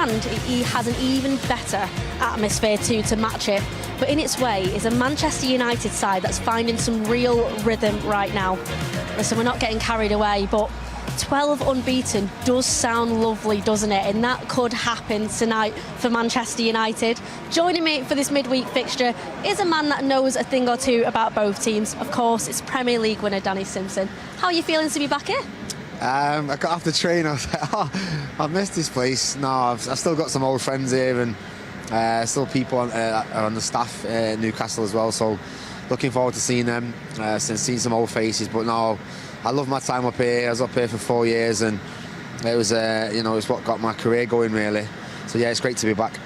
and he has an even better atmosphere too to match it. But in its way is a Manchester United side that's finding some real rhythm right now. Listen, we're not getting carried away, but 12 unbeaten does sound lovely, doesn't it? And that could happen tonight for Manchester United. Joining me for this midweek fixture is a man that knows a thing or two about both teams. Of course, it's Premier League winner Danny Simpson. How are you feeling to be back here? I got off the train, I was like, oh, I've missed this place. No, I've still got some old friends here, and still people on the staff at Newcastle as well, so looking forward to seeing them, seeing some old faces. But no, I love my time up here. I was up here for 4 years, and it was, it's what got my career going, really. So yeah, it's great to be back.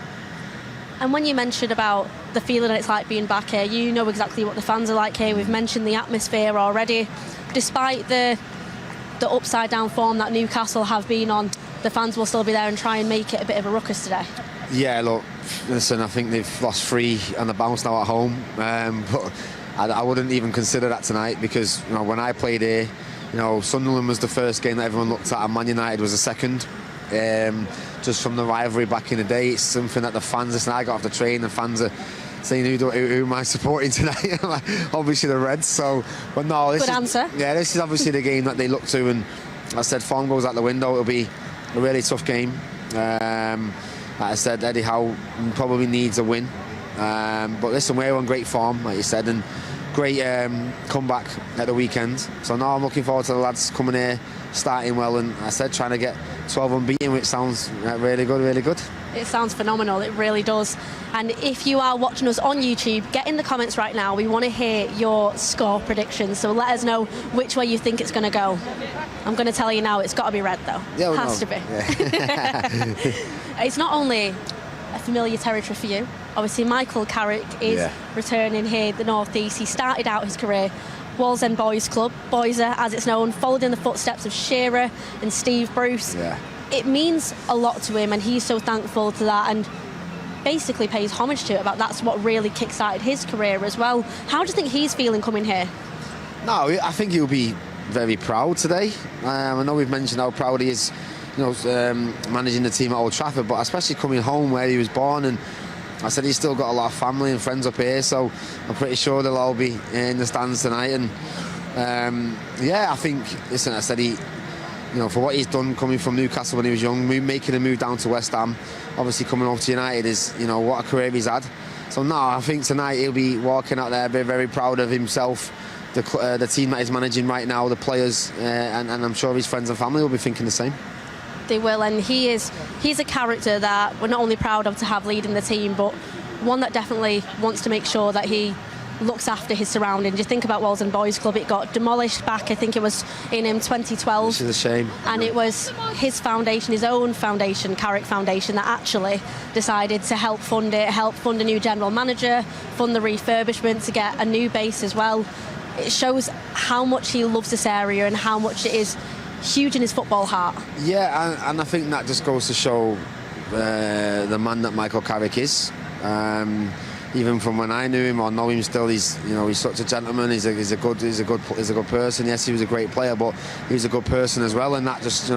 And when you mentioned about the feeling that it's like being back here, you know exactly what the fans are like here. We've mentioned the atmosphere already. Despite the upside down form that Newcastle have been on, the fans will still be there and try and make it a bit of a ruckus today. Yeah, look, listen, I think they've lost 3 on the bounce now at home, but I wouldn't even consider that tonight, because when I played here, Sunderland was the first game that everyone looked at, and Man United was the second. Just from the rivalry back in the day, it's something that the fans, listen, I got off the train, the fans are saying who am I supporting tonight? Obviously the Reds. So, but no, this is obviously the game that they look to, and I said form goes out the window. It'll be a really tough game. Like I said, Eddie Howe probably needs a win, but listen, we're on great form, like you said, and great comeback at the weekend. So now I'm looking forward to the lads coming here, starting well, and I said trying to get 12 unbeaten, which sounds really good, really good. It sounds phenomenal, it really does. And if you are watching us on YouTube, get in the comments right now. We want to hear your score predictions, so let us know which way you think it's going to go. I'm going to tell you now, it's got to be red though. Yeah, it has to be. Yeah. It's not only a familiar territory for you. Obviously, Michael Carrick is returning here, the North East. He started out his career Wallsend Boys Club, Boyser as it's known, followed in the footsteps of Shearer and Steve Bruce. Yeah. It means a lot to him, and he's so thankful to that, and basically pays homage to it. About that's what really kick-started his career as well. How do you think he's feeling coming here? No, I think he'll be very proud today. I know we've mentioned how proud he is, managing the team at Old Trafford, but especially coming home where he was born. And I said he's still got a lot of family and friends up here, so I'm pretty sure they'll all be in the stands tonight. And I think, listen, I said he, for what he's done coming from Newcastle when he was young, making a move down to West Ham, obviously coming over to United is, what a career he's had. So no, I think tonight he'll be walking out there very, very proud of himself, the team that he's managing right now, the players, and I'm sure his friends and family will be thinking the same. They will, and he's a character that we're not only proud of to have leading the team, but one that definitely wants to make sure that he looks after his surroundings. You think about Wallsend Boys Club, it got demolished back, I think it was in 2012. Which is a shame. And it was his foundation, his own foundation, Carrick Foundation, that actually decided to help fund it, help fund a new general manager, fund the refurbishment to get a new base as well. It shows how much he loves this area and how much it is huge in his football heart. Yeah, and I think that just goes to show the man that Michael Carrick is. Even from when I knew him or know him still, he's such a gentleman. He's a good person. Yes, he was a great player, but he was a good person as well. And that just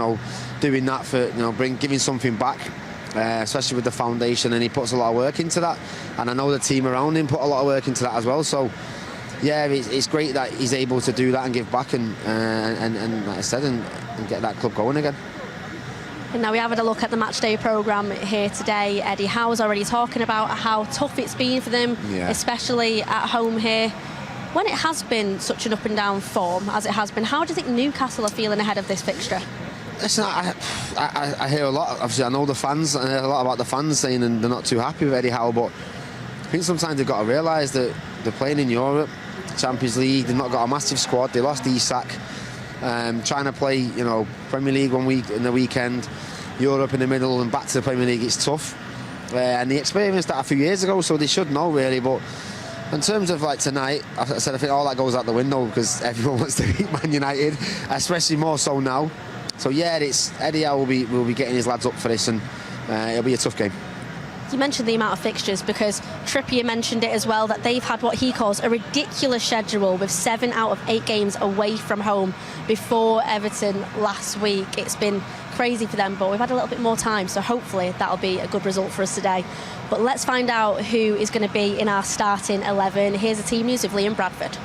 doing that for giving something back, especially with the foundation, and he puts a lot of work into that. And I know the team around him put a lot of work into that as well. So yeah, it's great that he's able to do that and give back and like I said, and get that club going again. And now we have had a look at the Matchday programme here today. Eddie Howe's already talking about how tough it's been for them, especially at home here. When it has been such an up and down form as it has been, how do you think Newcastle are feeling ahead of this fixture? Listen, I hear a lot. Obviously, I know the fans. I hear a lot about the fans saying and they're not too happy with Eddie Howe, but I think sometimes they've got to realise that they're playing in Europe, Champions League. They've not got a massive squad. They lost Isak. Trying to play, Premier League one week in the weekend, Europe in the middle, and back to the Premier League, it's tough. And they experienced that a few years ago, so they should know really. But in terms of like tonight, I said I think all that goes out the window because everyone wants to beat Man United, especially more so now. So yeah, it's Eddie Howe will be getting his lads up for this, and it'll be a tough game. You mentioned the amount of fixtures because Trippier mentioned it as well, that they've had what he calls a ridiculous schedule with 7 out of 8 games away from home before Everton last week. It's been crazy for them, but we've had a little bit more time, so hopefully that'll be a good result for us today. But let's find out who is going to be in our starting 11. Here's the team news with Liam Bradford.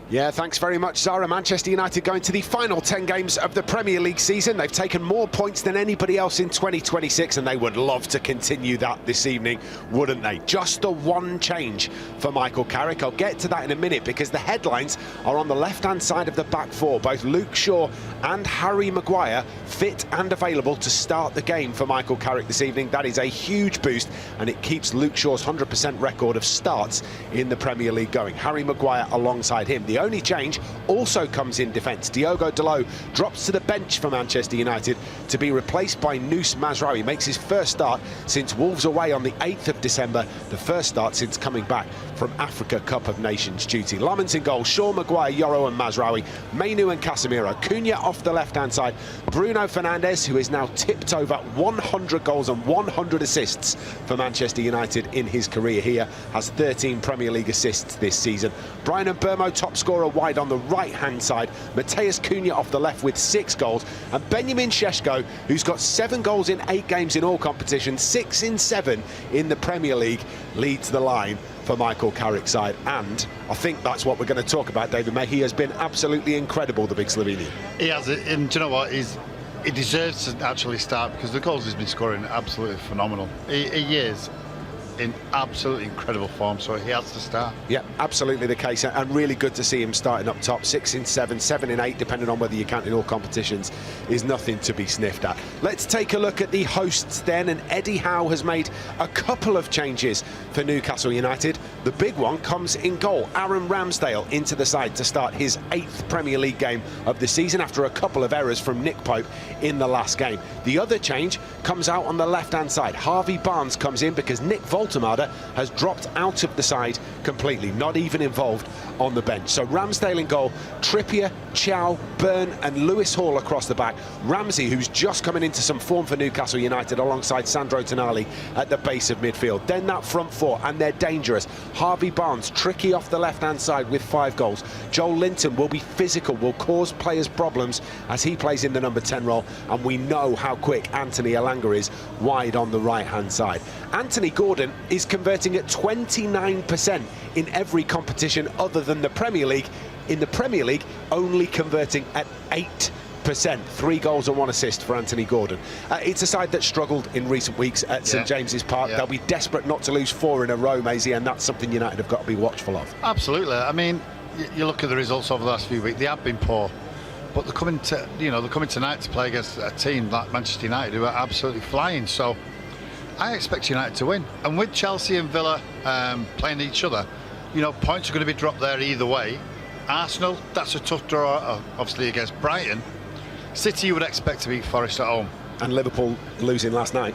Yeah, thanks very much, Zara. Manchester United going to the final 10 games of the Premier League season. They've taken more points than anybody else in 2026, and they would love to continue that this evening, wouldn't they? Just the one change for Michael Carrick. I'll get to that in a minute because the headlines are on the left-hand side of the back four. Both Luke Shaw and Harry Maguire fit and available to start the game for Michael Carrick this evening. That is a huge boost, and it keeps Luke Shaw's 100% record of starts in the Premier League going. Harry Maguire alongside him. The only change also comes in defence. Diogo Dalot drops to the bench for Manchester United to be replaced by Nous Mazraoui. Makes his first start since Wolves away on the 8th of December, the first start since coming back from Africa Cup of Nations duty. Lamens in goal, Shaw, Maguire, Yoro and Mazraoui, Mainu and Casemiro. Cunha off the left-hand side, Bruno Fernandes, who is now tipped over 100 goals and 100 assists for Manchester United in his career here, has 13 Premier League assists this season. Brian Mbeumo, top scorer wide on the right-hand side, Mateus Cunha off the left with 6 goals, and Benjamin Šeško, who's got 7 goals in 8 games in all competitions, 6 in 7 in the Premier League, leads the line for Michael Carrick's side. And I think that's what we're going to talk about, David May. He has been absolutely incredible, the big Slovenian. He has, and do you know what? He deserves to actually start because the goals he's been scoring are absolutely phenomenal. He is in absolutely incredible form, so he has to start. Yeah, absolutely the case, and really good to see him starting up top. 6 in 7, 7 in 8, depending on whether you count in all competitions, is nothing to be sniffed at. Let's take a look at the hosts then, and Eddie Howe has made a couple of changes for Newcastle United. The big one comes in goal. Aaron Ramsdale into the side to start his 8th Premier League game of the season after a couple of errors from Nick Pope in the last game. The other change comes out on the left-hand side. Harvey Barnes comes in because Nick Voltemade has dropped out of the side completely, not even involved on the bench. So Ramsdale in goal, Trippier, Chow, Byrne and Lewis Hall across the back. Ramsey, who's just coming into some form for Newcastle United alongside Sandro Tonali at the base of midfield. Then that front four, and they're dangerous. Harvey Barnes, tricky off the left-hand side with 5 goals. Joel Linton will be physical, will cause players problems as he plays in the number 10 role, and we know how quick Anthony Elanga is wide on the right-hand side. Anthony Gordon is converting at 29% in every competition other than the Premier League. In the Premier League, only converting at 8%. 3 goals and 1 assist for Anthony Gordon. It's a side that struggled in recent weeks at St James's Park. They'll be desperate not to lose 4 in a row, Maisie, and that's something United have got to be watchful of. Absolutely. I mean, you look at the results over the last few weeks, they have been poor. But they're coming to, they're coming tonight to play against a team like Manchester United who are absolutely flying. So I expect United to win. And with Chelsea and Villa playing each other, points are going to be dropped there either way. Arsenal, that's a tough draw, obviously, against Brighton. City you would expect to beat Forest at home. And Liverpool losing last night.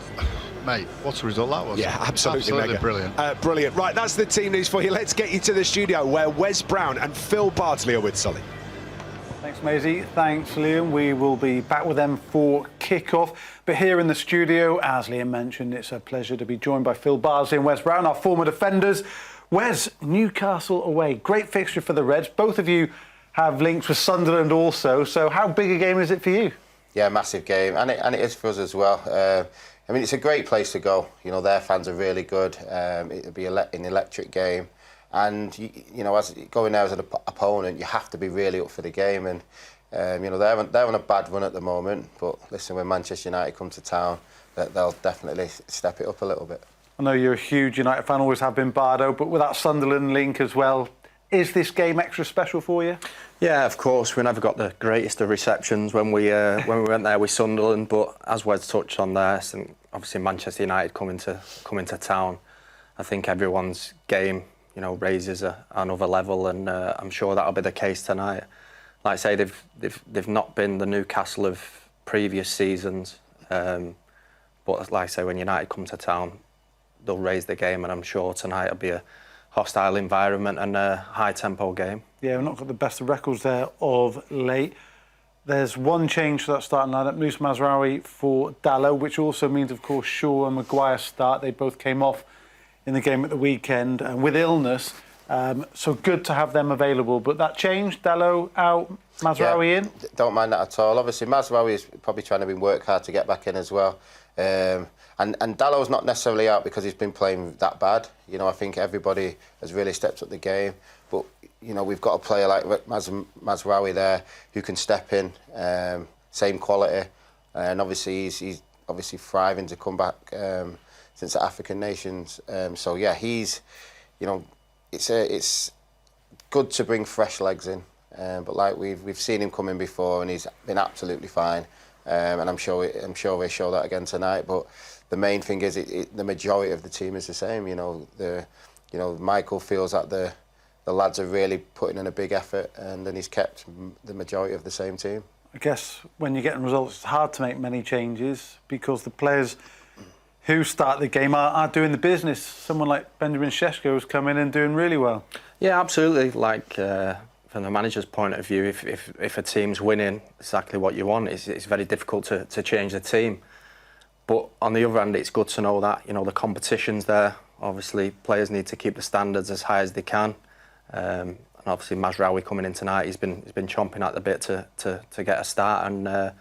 Mate, what a result that was. Yeah, absolutely mega. Brilliant. Brilliant. Right, that's the team news for you. Let's get you to the studio where Wes Brown and Phil Bardsley are with Solly. Thanks, Maisie. Thanks, Liam. We will be back with them for kick-off. But here in the studio, as Liam mentioned, it's a pleasure to be joined by Phil Bardsley and Wes Brown, our former defenders. Wes, Newcastle away. Great fixture for the Reds. Both of you have links with Sunderland also. So how big a game is it for you? Yeah, massive game. And it is for us as well. I mean, it's a great place to go. Their fans are really good. It'll be an electric game. And, as going there as an opponent, you have to be really up for the game. And, they're on a bad run at the moment. But listen, when Manchester United come to town, they'll definitely step it up a little bit. I know you're a huge United fan, always have been, Bardo, but with that Sunderland link as well, is this game extra special for you? Yeah, of course. We never got the greatest of receptions when we went there with Sunderland, but as Wes touched on there, obviously Manchester United coming to town, I think everyone's game, raises another level, and I'm sure that'll be the case tonight. Like I say, they've not been the Newcastle of previous seasons, but like I say, when United come to town, they'll raise the game, and I'm sure tonight will be a hostile environment and a high-tempo game. Yeah, we've not got the best of records there of late. There's one change for that starting lineup, Nus Mazraoui for Dalot, which also means, of course, Shaw and Maguire start. They both came off in the game at the weekend with illness. So good to have them available. But that changed, Dalot out, Mazraoui in? Don't mind that at all. Obviously, Mazraoui is probably trying to work hard to get back in as well. And Dalot's not necessarily out because he's been playing that bad. You know, I think everybody has really stepped up the game. But, you know, we've got a player like Mazraoui there who can step in, same quality. And obviously, he's obviously thriving to come back since the African nations. So, yeah, he's, you know, it's good to bring fresh legs in. But like we've seen him come in before and he's been absolutely fine. And I'm sure they show that again tonight. But the main thing is the majority of the team is the same. You know, Michael feels that the lads are really putting in a big effort, and then he's kept the majority of the same team. I guess when you're getting results, it's hard to make many changes because the players who start the game are doing the business. Someone like Benjamin Šeško has come in and doing really well. Yeah, absolutely. Like from the manager's point of view, if a team's winning exactly what you want, it's very difficult to change the team. But on the other hand, it's good to know that, you know, the competition's there. Obviously, players need to keep the standards as high as they can. And obviously, Mazraoui coming in tonight, he's been chomping at the bit to get a start, and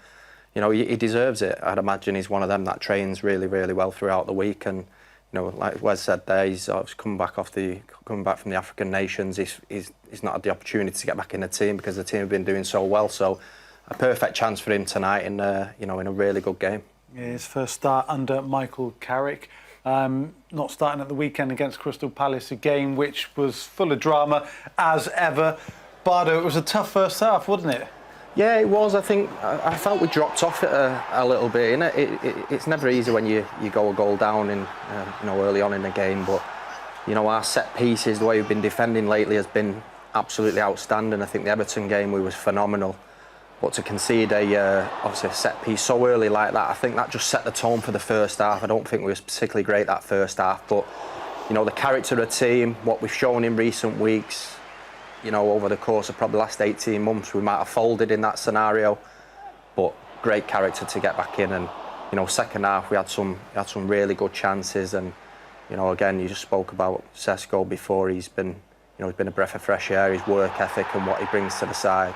you know, he deserves it. I'd imagine he's one of them that trains really, really well throughout the week, and you know, like Wes said there, he's coming back from the African nations. He's not had the opportunity to get back in the team because the team have been doing so well. So, a perfect chance for him tonight, in you know, in a really good game. Yeah, his first start under Michael Carrick. Not starting at the weekend against Crystal Palace, a game which was full of drama as ever. Bardo, it was a tough first half, wasn't it? Yeah, it was. I think I felt we dropped off it a little bit. It's never easy when you go a goal down in you know, early on in the game. But you know, our set pieces, the way we've been defending lately, has been absolutely outstanding. I think the Everton game was phenomenal. But to concede obviously a set piece so early like that, I think that just set the tone for the first half. I don't think we were particularly great that first half. But you know, the character of the team, what we've shown in recent weeks, you know, over the course of probably the last 18 months, we might have folded in that scenario, but great character to get back in. And you know, second half we had some really good chances. And you know, again, you just spoke about Šeško before. He's been a breath of fresh air. His work ethic and what he brings to the side,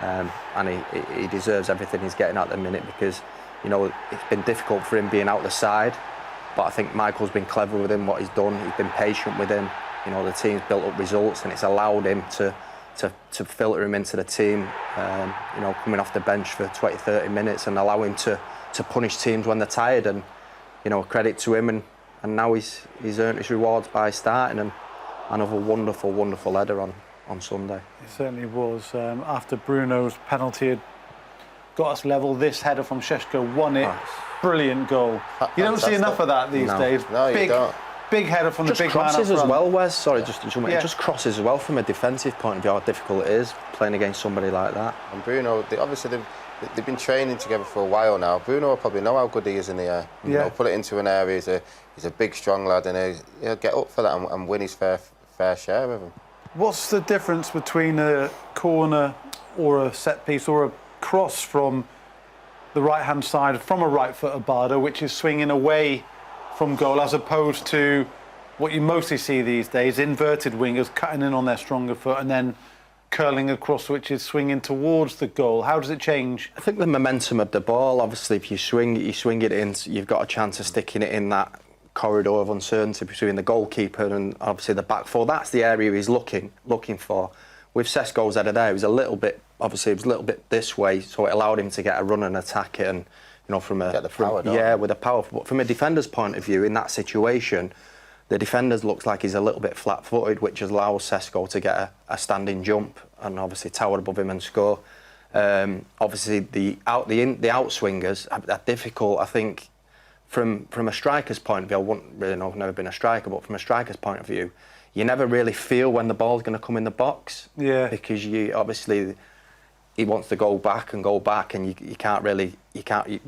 and he deserves everything he's getting at the minute, because you know, it's been difficult for him being out the side. But I think Michael's been clever with him, what he's done. He's been patient with him. You know, the team's built up results, and it's allowed him to filter him into the team, you know, coming off the bench for 20-30 minutes and allow him to punish teams when they're tired. And you know, credit to him, and now he's earned his rewards by starting, and another wonderful header on Sunday. It certainly was. After Bruno's penalty had got us level, this header from Šeško won it. Brilliant goal. You don't see enough of that these days. No, you don't. Big header from just the big man up crosses as front. well, Wes. Sorry, just to jump in. Yeah. It just crosses as well from a defensive point of view, how difficult it is playing against somebody like that. And Bruno, obviously they've been training together for a while now. Bruno will probably know how good he is in the air. You know, put it into an area. He's a big, strong lad, and he'll get up for that and win his fair share of them. What's the difference between a corner or a set piece or a cross from the right-hand side from a right-footer Bardo, which is swinging away from goal, as opposed to what you mostly see these days, inverted wingers cutting in on their stronger foot and then curling across, which is swinging towards the goal? How does it change? I think the momentum of the ball, obviously, if you swing it in, you've got a chance of sticking it in that corridor of uncertainty between the goalkeeper and obviously the back four. That's the area he's looking for. With Šeško's header there, it was a little bit this way, so it allowed him to get a run and attack it, and you know, with the power. But from a defender's point of view, in that situation, the defender looks like he's a little bit flat-footed, which allows Šeško to get a standing jump and obviously tower above him and score. Obviously, the outswingers are difficult. I think from a striker's point of view, I wouldn't really know. I've never been a striker, but from a striker's point of view, you never really feel when the ball's going to come in the box. Yeah. Because he wants to go back, and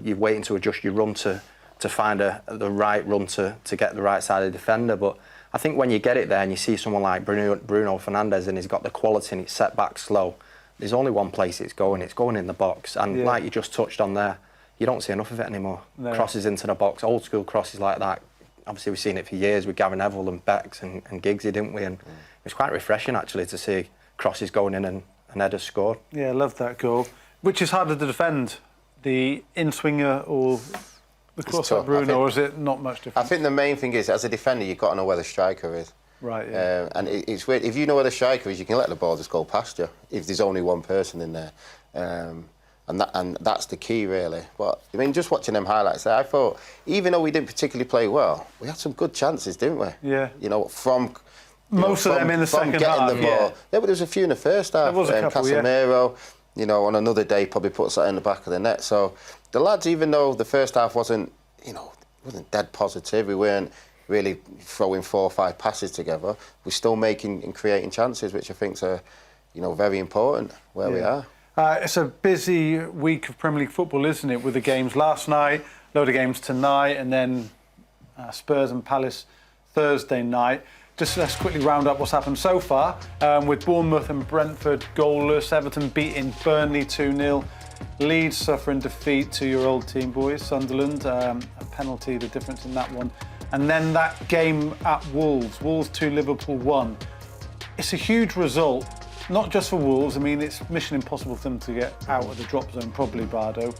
you're waiting to adjust your run to find the right run to get the right side of the defender. But I think when you get it there and you see someone like Bruno Fernandes and he's got the quality and it's set back slow, there's only one place it's going in the box. And like you just touched on there, you don't see enough of it anymore. No. Crosses into the box, old school crosses like that. Obviously, we've seen it for years with Gavin Neville and Becks and Giggsy, didn't we? And it was quite refreshing, actually, to see crosses going in and headers scored. Yeah, I love that goal. Which is harder to defend, the in-swinger or the cross at Bruno, or is it not much different? I think the main thing is, as a defender, you've got to know where the striker is. Right, yeah. And it's weird. If you know where the striker is, you can let the ball just go past you if there's only one person in there. And that's the key, really. But, I mean, just watching them highlights there, I thought, even though we didn't particularly play well, we had some good chances, didn't we? Yeah. You know, from... Most of them in the second half, the ball. Yeah, but there was a few in the first half. There was a couple, Casemiro, you know, on another day probably puts that in the back of the net. So the lads, even though the first half wasn't dead positive, we weren't really throwing 4 or 5 passes together, we're still making and creating chances, which I think are, you know, very important where we are. It's a busy week of Premier League football, isn't it, with the games last night, load of games tonight, and then Spurs and Palace Thursday night. Just let's quickly round up what's happened so far, with Bournemouth and Brentford goalless, Everton beating Burnley 2-0, Leeds suffering defeat to your old team, boys, Sunderland, a penalty, the difference in that one. And then that game at Wolves 2, Liverpool 1. It's a huge result, not just for Wolves. I mean, it's mission impossible for them to get out of the drop zone, probably, Bardo.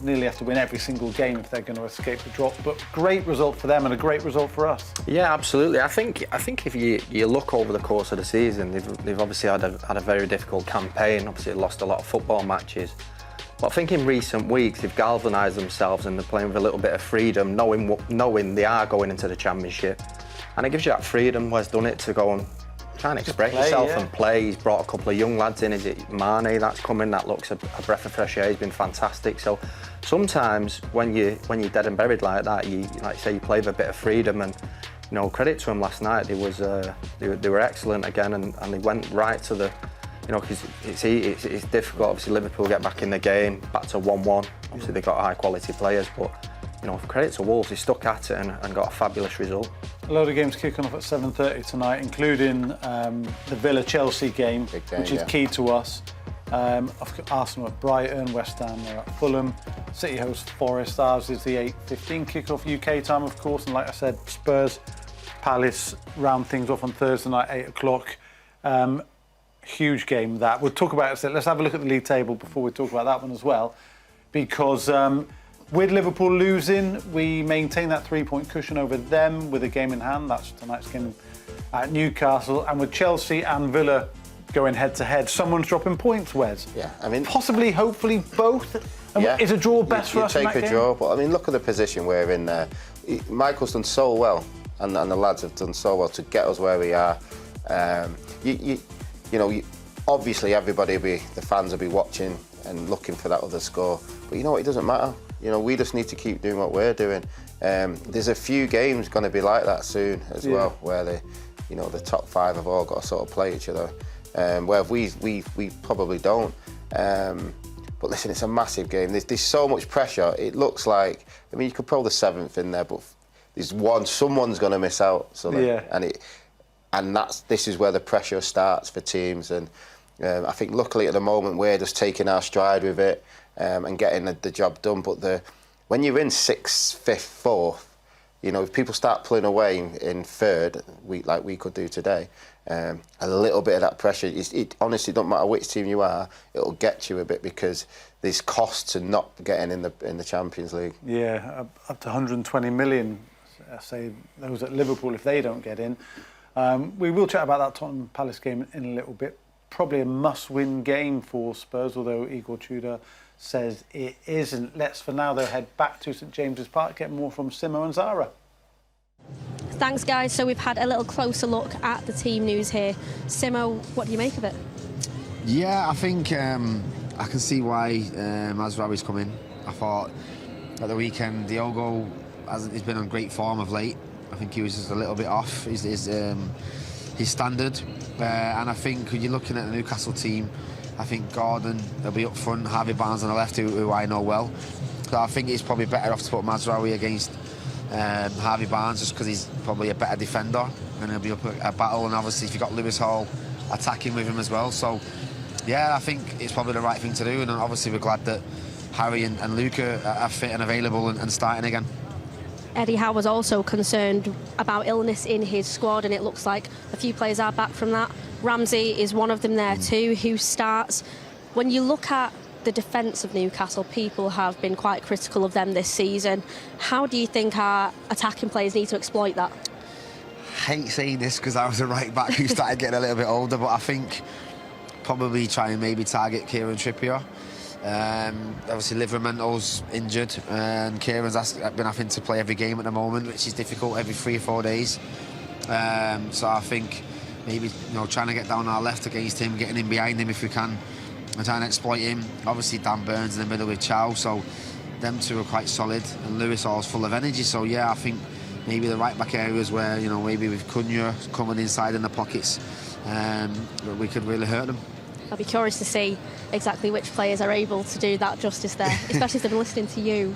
Nearly have to win every single game if they're going to escape the drop. But great result for them and a great result for us. Yeah, absolutely. I think if you look over the course of the season, they've obviously had a very difficult campaign. Obviously, lost a lot of football matches. But I think in recent weeks they've galvanised themselves and they're playing with a little bit of freedom, knowing they are going into the Championship, and it gives you that freedom. Wes done it to go and try and express yourself and play. He's brought a couple of young lads in. Is it Mane that's coming? That looks a breath of fresh air. He's been fantastic. So sometimes when you're dead and buried like that, you like you say, you play with a bit of freedom. And you know, credit to them last night. They were excellent again, and they went right to the. You know, because it's difficult. Obviously, Liverpool get back in the game, back to 1-1. Obviously, they've got high quality players, but you know, credit to Wolves, they stuck at it and got a fabulous result. A load of games kicking off at 7:30 tonight, including the Villa-Chelsea game, which is key to us. Arsenal at Brighton, West Ham are at Fulham, City host Forest. Ours is the 8:15 kickoff UK time, of course, and like I said, Spurs, Palace round things off on Thursday night, 8 o'clock. Huge game that. We'll talk about it. So let's have a look at the league table before we talk about that one as well, because with Liverpool losing, we maintain that 3-point cushion over them with a game in hand. That's tonight's game at Newcastle, and with Chelsea and Villa going head to head, someone's dropping points, Wes. Yeah, I mean, possibly, hopefully, both. Is a draw best for us? Take a draw, but I mean, look at the position we're in there. Michael's done so well, and the lads have done so well to get us where we are. You know, obviously everybody the fans will be watching and looking for that other score. But you know what, it doesn't matter. You know, we just need to keep doing what we're doing. There's a few games going to be like that soon as well, where the top 5 have all got to sort of play each other. Where we probably don't. But listen, it's a massive game. There's so much pressure. It looks like, I mean, you could pull the 7th in there, but someone's going to miss out. And this is where the pressure starts for teams. And I think luckily at the moment we're just taking our stride with it and getting the job done. But when you're in 6th, 5th, 4th, you know, if people start pulling away in 3rd, like we could do today, a little bit of that pressure, it honestly don't matter which team you are, it'll get you a bit, because there's costs to not getting in the Champions League. Yeah, up to 120 million, say those at Liverpool if they don't get in. We will chat about that Tottenham Palace game in a little bit. Probably a must-win game for Spurs, although Igor Tudor says it isn't. Let's, for now, though, head back to St James's Park, get more from Simo and Zara. Thanks, guys. So we've had a little closer look at the team news here. Simo, what do you make of it? Yeah, I think I can see why Mazraoui's come in. I thought at the weekend, Diogo has been on great form of late. I think he was just a little bit off his standard. And I think when you're looking at the Newcastle team, I think Gordon will be up front, Harvey Barnes on the left, who I know well. So I think it's probably better off to put Mazraoui against Harvey Barnes, just because he's probably a better defender and he'll be up a battle. And obviously if you've got Lewis Hall attacking with him as well. So Yeah, I think it's probably the right thing to do, and obviously we're glad that Harry and Luca are fit and available and starting again. Eddie Howe was also concerned about illness in his squad, and it looks like a few players are back from that. Ramsey is one of them there too, who starts. When you look at the defence of Newcastle, people have been quite critical of them this season. How do you think our attacking players need to exploit that? I hate saying this because I was a right back who started getting a little bit older, but I think probably try and maybe target Kieran Trippier. Obviously Livermento's injured and Kieran's been having to play every game at the moment, which is difficult every 3 or 4 days. So I think maybe trying to get down our left against him, getting in behind him if we can, and trying to exploit him. Obviously Dan Burns in the middle with Howe, so them two are quite solid, and Lewis Hall's full of energy. So yeah, I think maybe the right back areas where maybe with Cunha coming inside in the pockets, we could really hurt them. I'll be curious to see exactly which players are able to do that justice there, especially if they've been listening to you.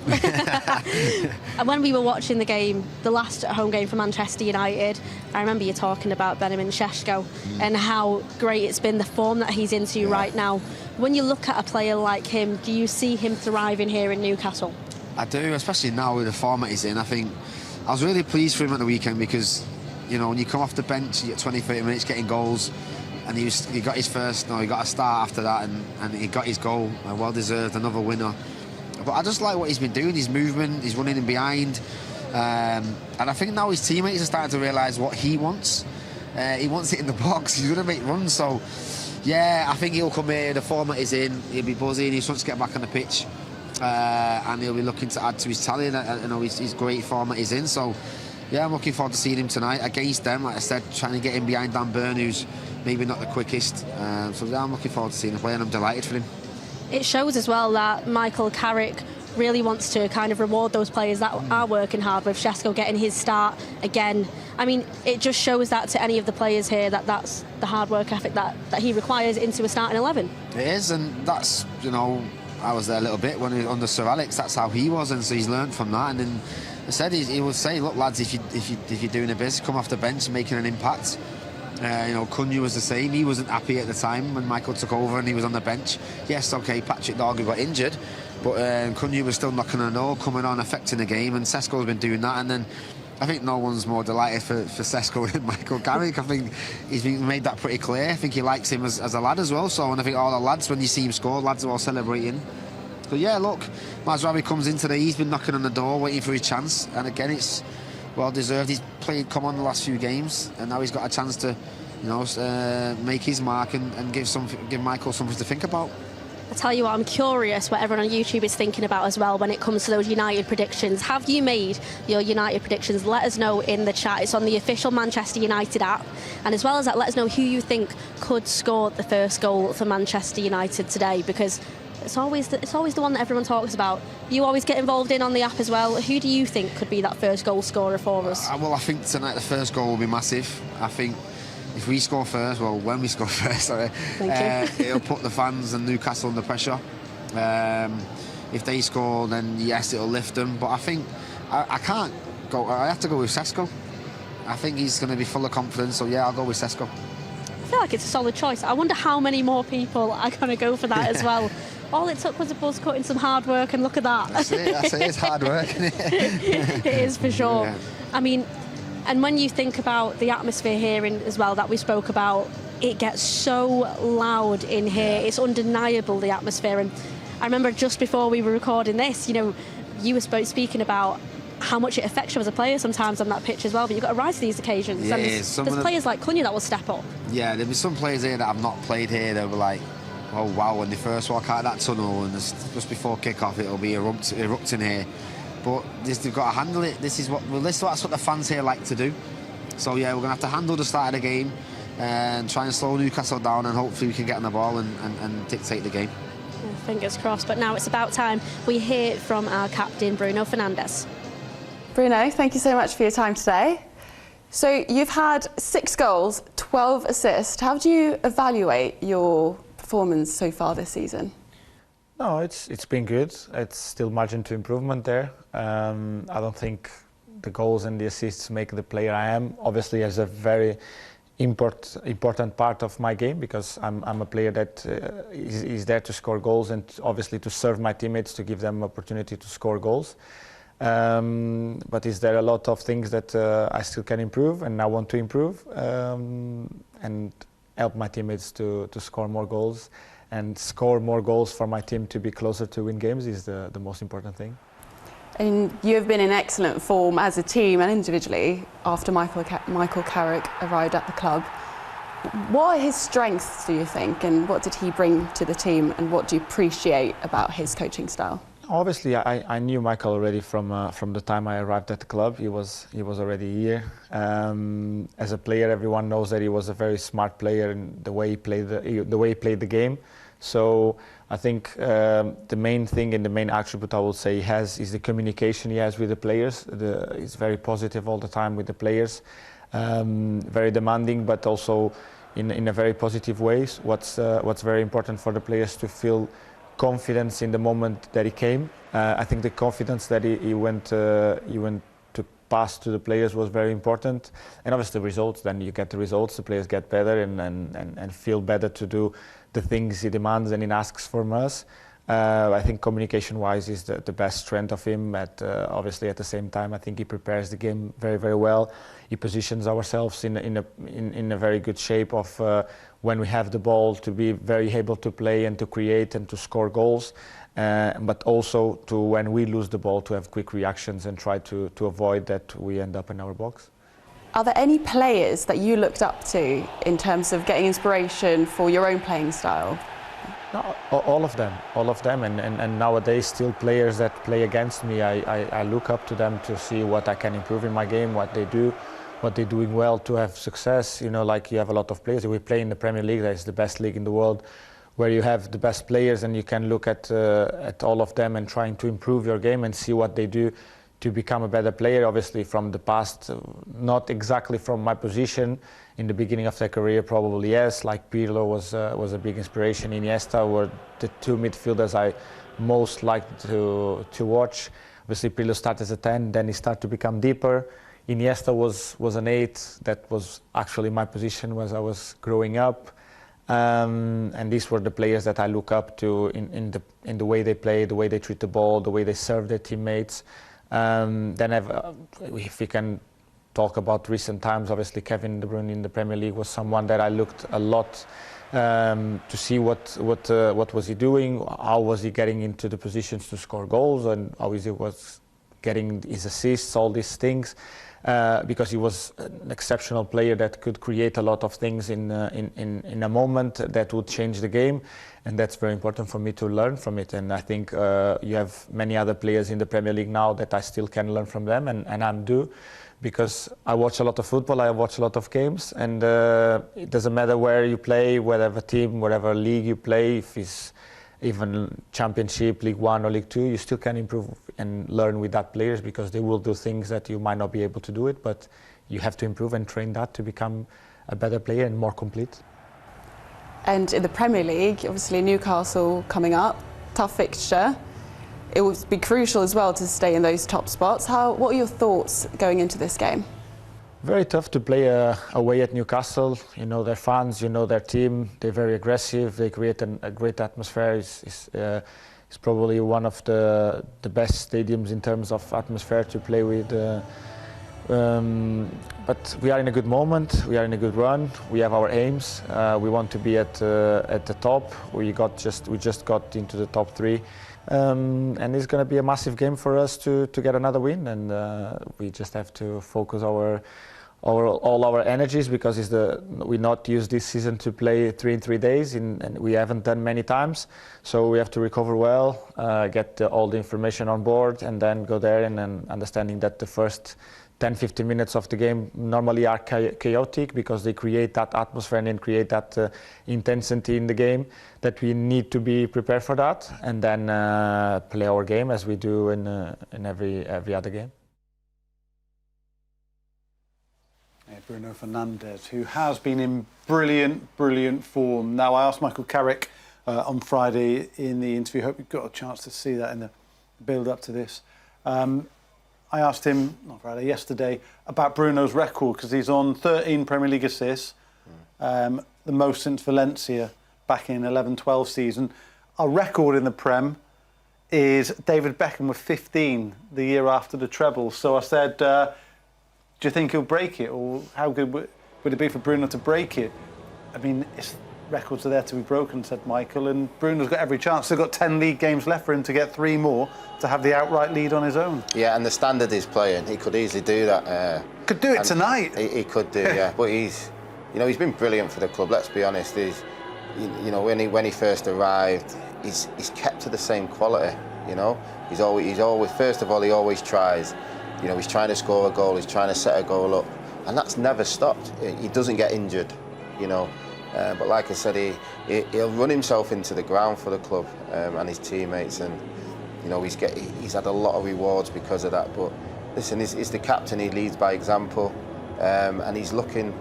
And when we were watching the game, the last home game for Manchester United, I remember you talking about Benjamin Šeško and how great it's been, the form that he's into right now. When you look at a player like him, do you see him thriving here in Newcastle? I do, especially now with the format he's in. I think I was really pleased for him at the weekend because, when you come off the bench, you get 20-30 minutes getting goals. And he got his first, he got a start after that, and he got his goal, well deserved, another winner. But I just like what he's been doing, his movement, he's running in behind, and I think now his teammates are starting to realise what he wants. He wants it in the box, he's going to make runs, so yeah, I think he'll come here, the format is in, he'll be buzzing, he just wants to get back on the pitch, and he'll be looking to add to his talent. His great format is in, so yeah, I'm looking forward to seeing him tonight against them. Like I said, trying to get in behind Dan Burn, who's maybe not the quickest. So yeah, I'm looking forward to seeing him play, and I'm delighted for him. It shows as well that Michael Carrick really wants to kind of reward those players that are working hard, with Šeško getting his start again. I mean, it just shows that to any of the players here that that's the hard work ethic that he requires into a starting 11. It is, and that's, I was there a little bit when he was under Sir Alex, that's how he was, and so he's learned from that. And then I said he would say, look lads, if you're doing a bit, come off the bench and making an impact. Cunha was the same. He wasn't happy at the time when Michael took over and he was on the bench. Yes, okay, Patrick Dorgan got injured, but Cunha was still knocking on the door, coming on, affecting the game, and Šeško's been doing that. And then I think no one's more delighted for Šeško than Michael Carrick. I think he's made that pretty clear. I think he likes him as a lad as well. So, and I think all the lads, when you see him score, lads are all celebrating. So yeah, look, Mazraoui comes in today, he's been knocking on the door, waiting for his chance, and again, it's well deserved. He's come on the last few games, and now he's got a chance to, make his mark and give Michael something to think about. I tell you what, I'm curious what everyone on YouTube is thinking about as well when it comes to those United predictions. Have you made your United predictions? Let us know in the chat. It's on the official Manchester United app. And as well as that, let us know who you think could score the first goal for Manchester United today, because it's always the one that everyone talks about. You always get involved in on the app as well. Who do you think could be that first goal scorer for us? Well, I think tonight the first goal will be massive. I think if we score first, when we score first, sorry, it'll put the fans and Newcastle under pressure. If they score, then yes, it'll lift them. But I think I can't go. I have to go with Šeško. I think he's going to be full of confidence. So yeah, I'll go with Šeško. I feel like it's a solid choice. I wonder how many more people are going to go for that as well. All it took was a buzz cut in some hard work, and look at that. That's it. It's hard work, isn't it? It is for sure. Yeah. I mean, and when you think about the atmosphere here as well that we spoke about, it gets so loud in here. It's undeniable, the atmosphere. And I remember just before we were recording this, you were speaking about how much it affects you as a player sometimes on that pitch as well, but you've got to rise to these occasions. Yeah, and there's players like Cunha that will step up. Yeah, there'll be some players here that have not played here that were like, oh wow, when they first walk out of that tunnel and just before kick-off it'll be erupting here. But they've got to handle it. That's what the fans here like to do. So yeah, we're going to have to handle the start of the game and try and slow Newcastle down, and hopefully we can get on the ball and dictate the game. Fingers crossed. But now it's about time we hear from our captain, Bruno Fernandes. Bruno, thank you so much for your time today. So you've had 6 goals, 12 assists. How do you evaluate your performance so far this season? No, it's been good. It's still margin to improvement there. I don't think the goals and the assists make the player I am. Obviously, as a very important part of my game, because I'm a player that is there to score goals and obviously to serve my teammates, to give them opportunity to score goals. But is there a lot of things that I still can improve and I want to improve, and help my teammates to score more goals, and score more goals for my team to be closer to win games is the most important thing. And you have been in excellent form as a team and individually after Michael Carrick arrived at the club. What are his strengths, do you think, and what did he bring to the team, and what do you appreciate about his coaching style? Obviously, I knew Michael already from the time I arrived at the club. He was already here. As a player, everyone knows that he was a very smart player in the way he played the game. So I think the main thing and the main attribute I would say he has is the communication he has with the players. He's very positive all the time with the players, very demanding, but also in a very positive way. What's very important for the players to feel confidence in the moment that he came. I think the confidence that he went to pass to the players was very important, and obviously the results. Then you get the results, the players get better and feel better to do the things he demands and he asks from us. I think communication-wise is the best strength of him. Obviously, at the same time, I think he prepares the game very, very well. He positions ourselves in a very good shape of when we have the ball to be very able to play and to create and to score goals, but also to when we lose the ball to have quick reactions and try to avoid that we end up in our box. Are there any players that you looked up to in terms of getting inspiration for your own playing style? No, all of them, and nowadays still players that play against me, I look up to them to see what I can improve in my game, what they do, what they're doing well to have success. You know, like you have a lot of players. We play in the Premier League, that is the best league in the world, where you have the best players and you can look at all of them and trying to improve your game and see what they do to become a better player. Obviously from the past, not exactly from my position. In the beginning of their career, probably yes, like Pirlo was a big inspiration. Iniesta were the two midfielders I most liked to watch. Obviously Pirlo started as a 10, then he started to become deeper. Iniesta was an 8, that was actually my position as I was growing up. And these were the players that I look up to in the way they play, the way they treat the ball, the way they serve their teammates. Then if we can talk about recent times, obviously Kevin De Bruyne in the Premier League was someone that I looked a lot to see what was he doing, how was he getting into the positions to score goals, and how he was getting his assists, all these things. Because he was an exceptional player that could create a lot of things in a moment that would change the game, and that's very important for me to learn from it. And I think you have many other players in the Premier League now that I still can learn from them, and I do, because I watch a lot of football, I watch a lot of games, and it doesn't matter where you play, whatever team, whatever league you play, if it's even Championship, League 1 or League 2, you still can improve and learn with that players, because they will do things that you might not be able to do it, but you have to improve and train that to become a better player and more complete. And in the Premier League, obviously Newcastle coming up, tough fixture. It will be crucial as well to stay in those top spots. What are your thoughts going into this game? Very tough to play away at Newcastle. You know their fans, you know their team. They're very aggressive. They create a great atmosphere. It's probably one of the best stadiums in terms of atmosphere to play with. But we are in a good moment. We are in a good run. We have our aims. We want to be at the top. We just got into the top 3. And it's going to be a massive game for us to get another win, and we just have to focus all our energies, because we not used this season to play 3 in 3 days, and we haven't done many times, so we have to recover well, get all the information on board, and then go there and then understanding that the first 10-15 minutes of the game normally are chaotic, because they create that atmosphere and then create that intensity in the game, that we need to be prepared for that, and then play our game as we do in every other game. Yeah, Bruno Fernandes, who has been in brilliant form. Now, I asked Michael Carrick on Friday in the interview, hope you got a chance to see that in the build-up to this. I asked him, not Friday, yesterday, about Bruno's record, because he's on 13 Premier League assists, the most since Valencia back in 11-12 season. Our record in the Prem is David Beckham with 15 the year after the treble. So I said, do you think he'll break it, or how good would it be for Bruno to break it? I mean, records are there to be broken, said Michael, and Bruno's got every chance. They've got 10 league games left for him to get 3 more to have the outright lead on his own. Yeah, and the standard he's playing, he could easily do that. Could do it tonight. He could do, yeah. But he's been brilliant for the club. Let's be honest. When he first arrived, he's kept to the same quality. He's always first of all, he always tries. He's trying to score a goal. He's trying to set a goal up, and that's never stopped. He doesn't get injured. But like I said, he'll run himself into the ground for the club and his teammates, and he's had a lot of rewards because of that. But listen, he's the captain. He leads by example, and he's looking,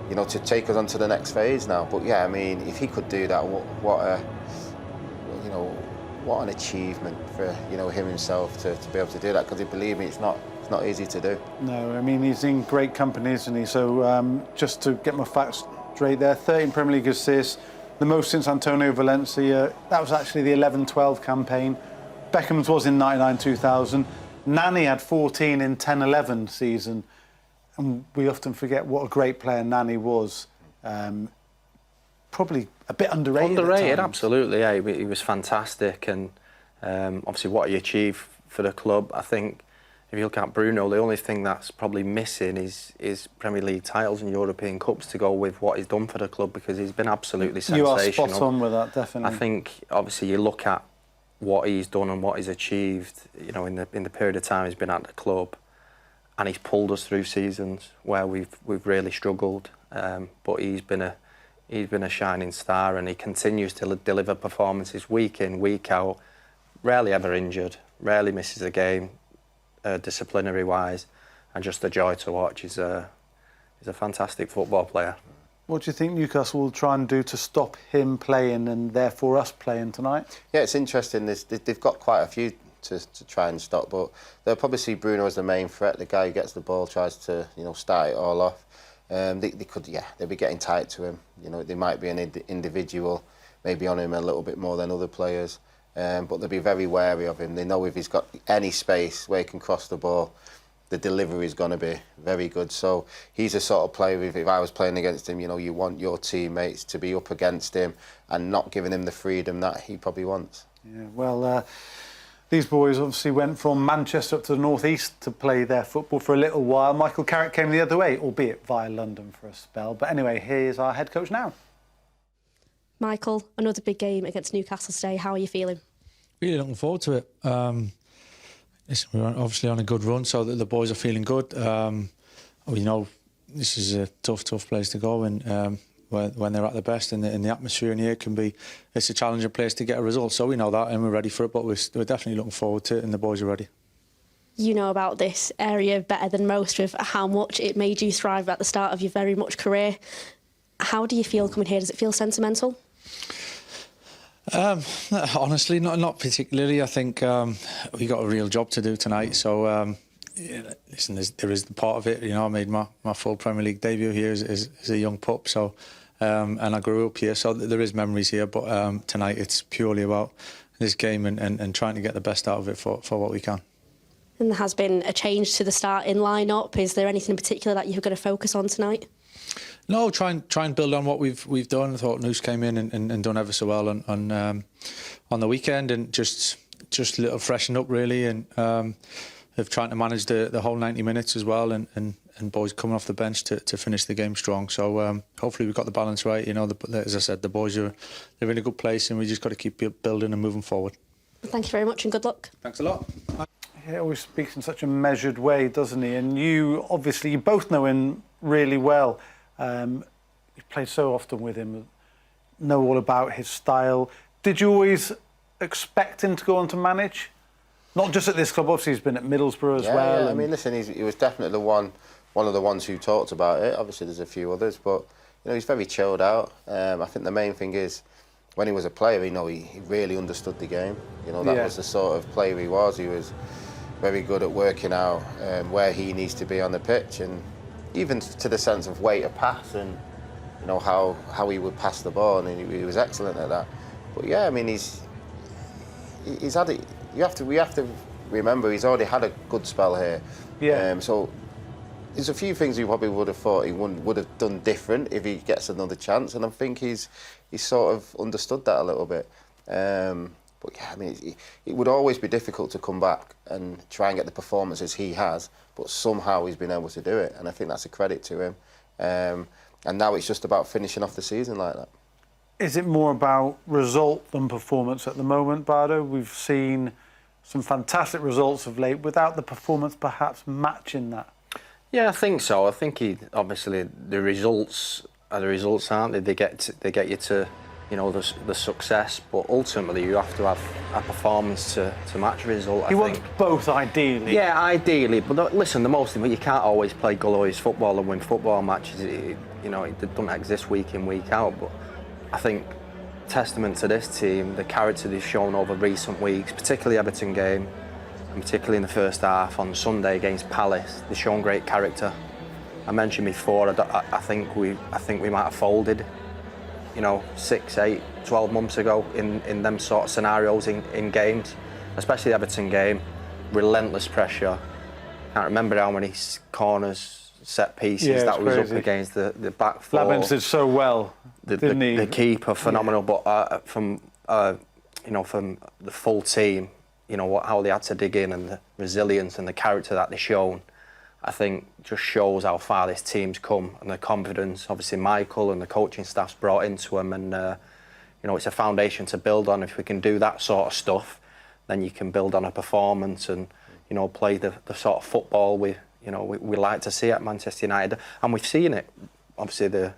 to take us on to the next phase now. But yeah, I mean, if he could do that, what an achievement for him himself to be able to do that. Because believe me, it's not easy to do. No, I mean, he's in great company, isn't he? So just to get my facts straight there, 13 Premier League assists, the most since Antonio Valencia. That was actually the 11-12 campaign. Beckham's was in 99-2000. Nani had 14 in 10-11 season. And we often forget what a great player Nani was. Probably a bit underrated. Underrated, absolutely. Yeah, he was fantastic, and obviously what he achieved for the club. I think if you look at Bruno, the only thing that's probably missing is Premier League titles and European Cups to go with what he's done for the club, because he's been absolutely sensational. You are spot on with that, definitely. I think obviously you look at what he's done and what he's achieved, in the period of time he's been at the club, and he's pulled us through seasons where we've really struggled. But he's been a shining star, and he continues to deliver performances week in, week out. Rarely ever injured, rarely misses a game, disciplinary wise, and just a joy to watch. He's a fantastic football player. What do you think Newcastle will try and do to stop him playing and therefore us playing tonight? Yeah, it's interesting. They've got quite a few to try and stop, but they'll probably see Bruno as the main threat, the guy who gets the ball, tries to start it all off. They'll be getting tight to him. They might be an individual, maybe on him a little bit more than other players, but they'll be very wary of him. They know if he's got any space where he can cross the ball, the delivery is going to be very good. So he's a sort of player, if I was playing against him, you want your teammates to be up against him and not giving him the freedom that he probably wants. Yeah, well, these boys obviously went from Manchester up to the northeast to play their football for a little while. Michael Carrick came the other way, albeit via London for a spell. But anyway, here's our head coach now. Michael, another big game against Newcastle today. How are you feeling? Really looking forward to it. Listen, we're obviously on a good run, so that the boys are feeling good. We know this is a tough place to go, and when they're at their best, and the atmosphere in here it's a challenging place to get a result. So we know that, and we're ready for it. But we're definitely looking forward to it, and the boys are ready. You know about this area better than most, with how much it made you thrive at the start of your very much career. How do you feel coming here? Does it feel sentimental? Honestly, not particularly. I think we got a real job to do tonight. So, listen, there is the part of it. I made my full Premier League debut here as a young pup. So, and I grew up here. So there is memories here. But tonight it's purely about this game and trying to get the best out of it for what we can. And there has been a change to the starting line-up. Is there anything in particular that you're going to focus on tonight? No, try and build on what we've done. I thought Noose came in and done ever so well on the weekend, and just a little freshen up really, and of trying to manage the whole 90 minutes as well, and boys coming off the bench to finish the game strong. So hopefully we've got the balance right. As I said, the boys they're in a good place, and we just got to keep building and moving forward. Thank you very much, and good luck. Thanks a lot. He always speaks in such a measured way, doesn't he? And you both know him really well. You've played so often with him, know all about his style. Did you always expect him to go on to manage? Not just at this club, obviously he's been at Middlesbrough as well. Yeah, I mean, listen, he was definitely one of the ones who talked about it. Obviously there's a few others, but he's very chilled out. I think the main thing is, when he was a player, he really understood the game. That was the sort of player he was. He was very good at working out where he needs to be on the pitch, and even to the sense of weight of pass and you know, how he would pass the ball, and he was excellent at that. But yeah, I mean, he's had it. We have to remember he's already had a good spell here. Yeah. So there's a few things we probably would have thought he would have done different if he gets another chance, and I think he's sort of understood that a little bit. But yeah, I mean, it would always be difficult to come back and try and get the performances he has, but somehow he's been able to do it, and I think that's a credit to him. And now it's just about finishing off the season like that. Is it more about result than performance at the moment, Bardo? We've seen some fantastic results of late without the performance perhaps matching that. Yeah, I think so. I think obviously the results are the results, aren't they? They get you to, you know, the success, but ultimately you have to have a performance to match a result. You want both, ideally. Yeah, ideally. But listen, the most thing, you can't always play glorious football and win football matches. You know, it doesn't exist week in, week out. But I think testament to this team, the character they've shown over recent weeks, particularly Everton game, and particularly in the first half on Sunday against Palace, they've shown great character. I mentioned before, I think we might have folded, you know, 6, 8, 12 months ago in them sort of scenarios in games, especially the Everton game. Relentless pressure. Can't remember how many corners, set pieces that was up against the back four. Labyrinth did so well, didn't he? The keeper, phenomenal. But from the full team, you know, how they had to dig in and the resilience and the character that they've shown, I think just shows how far this team's come and the confidence, obviously Michael and the coaching staff's brought into them, and you know, it's a foundation to build on. If we can do that sort of stuff, then you can build on a performance and, you know, play the sort of football we like to see at Manchester United, and we've seen it. Obviously the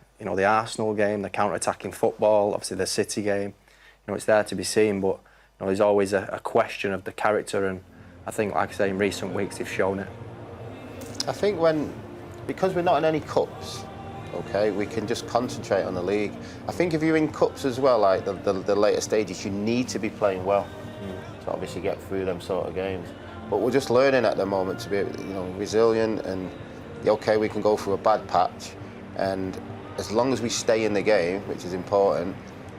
Arsenal game, the counter-attacking football, obviously the City game, you know, it's there to be seen, but you know, there's always a question of the character, and I think, like I say, in recent weeks they've shown it. I think because we're not in any cups, okay, we can just concentrate on the league. I think if you're in cups as well, like the later stages, you need to be playing well to obviously get through them sort of games. But we're just learning at the moment to be, you know, resilient, and okay, we can go through a bad patch, and as long as we stay in the game, which is important,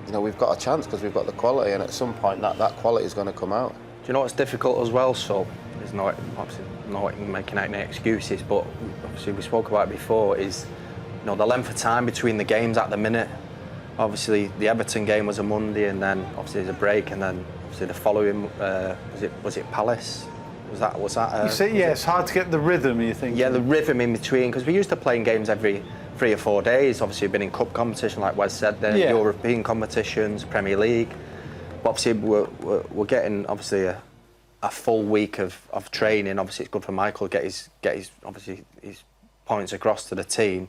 you know, we've got a chance because we've got the quality, and at some point that quality is going to come out. Do you know what's difficult as well? So there's obviously not making any excuses, but obviously we spoke about it before, is, you know, the length of time between the games at the minute. Obviously the Everton game was a Monday, and then obviously there's a break, and then obviously the following was it Palace? Was that? You say, yeah, it's hard to get the rhythm, you think? Yeah, the rhythm in between, because we used to playing games every 3 or 4 days. Obviously, we've been in cup competition, like Wes said, there, European competitions, Premier League. But obviously, we're getting obviously a full week of training. Obviously, it's good for Michael to get his points across to the team.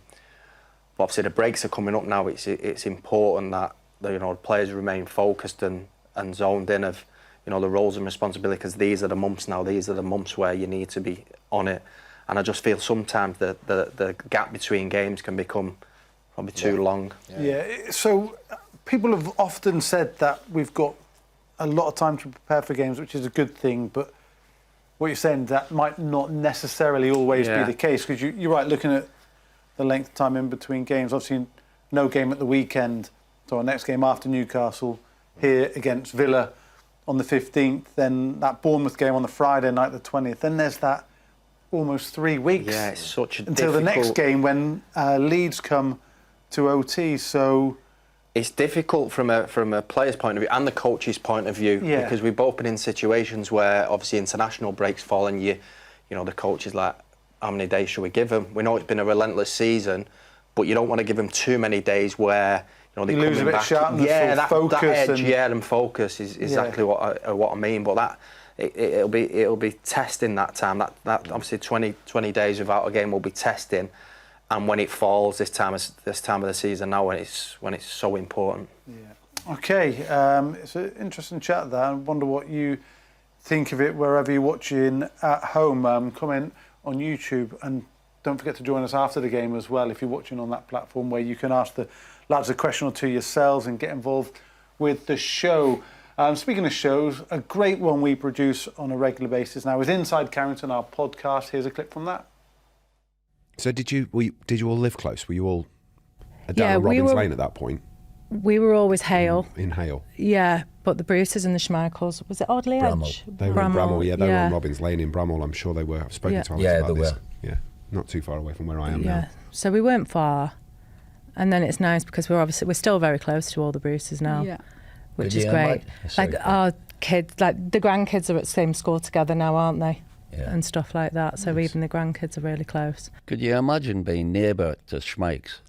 But obviously, the breaks are coming up now. It's important that the players remain focused and zoned in of, you know, the roles and responsibility, because these are the months now. These are the months where you need to be on it. And I just feel sometimes the gap between games can become probably too long. Yeah. So people have often said that we've got a lot of time to prepare for games, which is a good thing. But what you're saying, that might not necessarily always be the case, because you're right, looking at the length of time in between games. Obviously, no game at the weekend. So our next game after Newcastle, here against Villa on the 15th, then that Bournemouth game on the Friday night, the 20th. Then there's that almost 3 weeks. Yeah, it's such a until the next game when Leeds come to OT. So it's difficult from a player's point of view and the coach's point of view, because we've both been in situations where obviously international breaks fall, and you know, the coach is like, how many days should we give them? We know it's been a relentless season, but you don't want to give them too many days where, you know, they lose a bit of sharpness, that edge, and focus is exactly what I mean. But that it'll be testing that time. That obviously 20 days without a game will be testing, and when it falls this time of the season now, when it's so important. Yeah. Okay. It's an interesting chat there. I wonder what you think of it wherever you're watching at home. Comment on YouTube, and don't forget to join us after the game as well if you're watching on that platform, where you can ask the lads a question or two yourselves and get involved with the show. Speaking of shows, a great one we produce on a regular basis now is Inside Carrington, our podcast. Here's a clip from that. So did you all live close? Were you all down on Robins Lane at that point. We were always Hale. In Hale. Yeah, but the Bruces and the Schmeichels, was it Audley Edge? They were in Bramall, yeah. They were on Robins Lane in Bramall. I'm sure they were. I've spoken to Alex about this. Yeah, not too far away from where I am now. So we weren't far. And then it's nice because we're still very close to all the Bruces now, which is great. Like our kids, like the grandkids are at the same school together now, aren't they? Yeah. And stuff like that. So even the grandkids are really close. Could you imagine being neighbour to Schmeichs?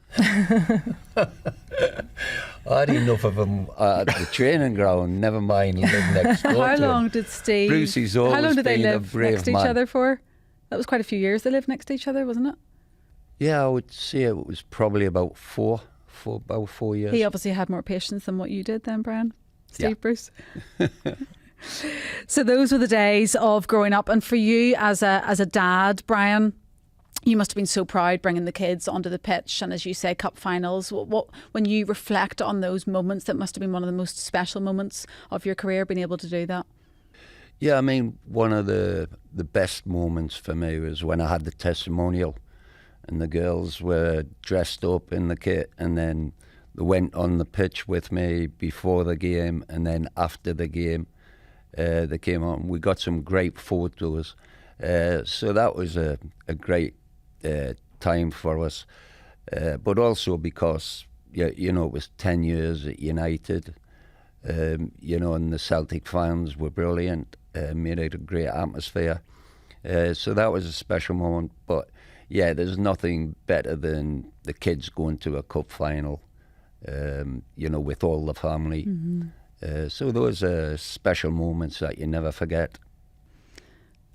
I had enough of them at the training ground, never mind living next door How to long him. Did Steve... Brucey's always How long did they been a live brave next to each man. other for? That was quite a few years they lived next to each other, wasn't it? Yeah, I would say it was probably about four years. He obviously had more patience than what you did then, Brian. Steve Bruce. So those were the days of growing up. And for you as a dad, Brian, you must have been so proud bringing the kids onto the pitch. And as you say, cup finals. What when you reflect on those moments, that must have been one of the most special moments of your career, being able to do that. Yeah, I mean, one of the best moments for me was when I had the testimonial and the girls were dressed up in the kit, and then they went on the pitch with me before the game, and then after the game they came on. We got some great photos, so that was a great time for us, but also because you know, it was 10 years at United, you know, and the Celtic fans were brilliant, made it a great atmosphere, so that was a special moment. But yeah, there's nothing better than the kids going to a cup final, you know, with all the family. So those are special moments that you never forget.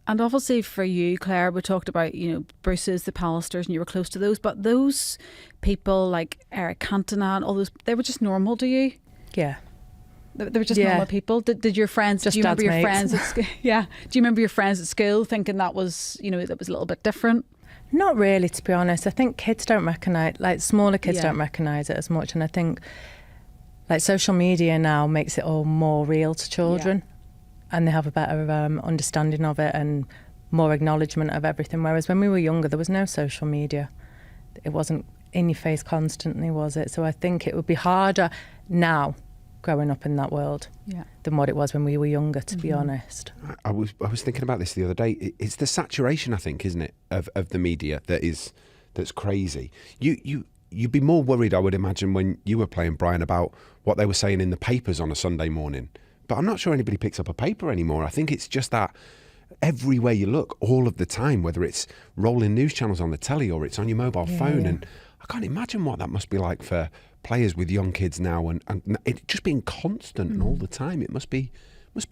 And obviously for you, Claire, we talked about, you know, Bruce's, the Pallisters, and you were close to those. But those people like Eric Cantona and all those, they were just normal to you? Yeah. They were just normal people. Did your friends? Do you remember your friends at school? Yeah. Do you remember your friends at school thinking that was, you know, that was a little bit different? Not really, to be honest. I think kids don't recognise, like smaller kids don't recognise it as much, and I think like social media now makes it all more real to children, and they have a better understanding of it and more acknowledgement of everything. Whereas when we were younger, there was no social media. It wasn't in your face constantly, was it? So I think it would be harder now, growing up in that world, than what it was when we were younger, to be honest. I was thinking about this the other day. It's the saturation, I think, isn't it, of the media that's crazy. You'd be more worried, I would imagine, when you were playing, Brian, about what they were saying in the papers on a Sunday morning. But I'm not sure anybody picks up a paper anymore. I think it's just that everywhere you look, all of the time, whether it's rolling news channels on the telly or it's on your mobile phone. And I can't imagine what that must be like for players with young kids now, and it just being constant and all the time. It must be